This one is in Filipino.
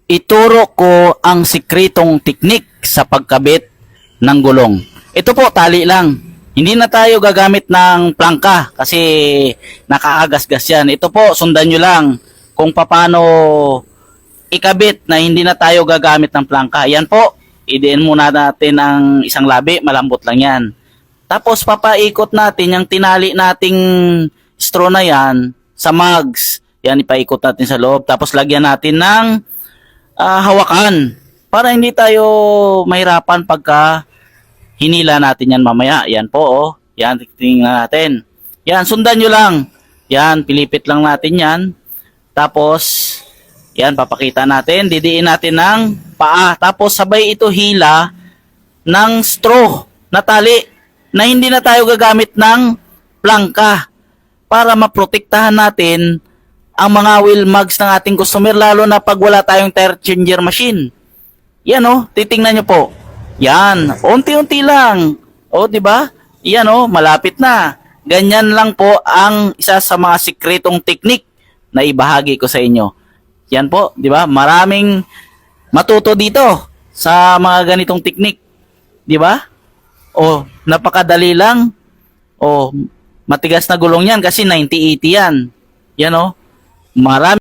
Ituro ko ang sikretong teknik sa pagkabit ng gulong. Ito po, tali lang. Hindi na tayo gagamit ng plangka kasi nakaagasgas yan. Ito po, sundan nyo lang kung paano ikabit na hindi na tayo gagamit ng plangka. Yan po, idiin muna natin ang isang labi, malambot lang yan. Tapos papaikot natin yung tinali nating straw na yan sa mugs. Yan, ipaikot natin sa loob. Tapos lagyan natin ng hawakan para hindi tayo mahirapan pagka hinila natin yan mamaya. Yan po, oh. Yan, tingnan natin. Yan, sundan nyo lang. Yan, pilipit lang natin yan. Tapos, yan, papakita natin. Didiin natin ng paa. Tapos, sabay ito hila ng straw na tali na hindi na tayo gagamit ng plangka para maprotektahan natin ang mga wheel mugs ng ating customer, lalo na pag wala tayong tire changer machine. Yan oh, titingnan nyo po. Yan, unti-unti lang. Oh, di ba? Yan oh, malapit na. Ganyan lang po ang isa sa mga sikretong teknik na ibahagi ko sa inyo. Yan po, di ba? Maraming matuto dito sa mga ganitong teknik. Di ba? Oh, napakadali lang. Oh, matigas na gulong yan kasi 90-80 yan. Yan oh. Marami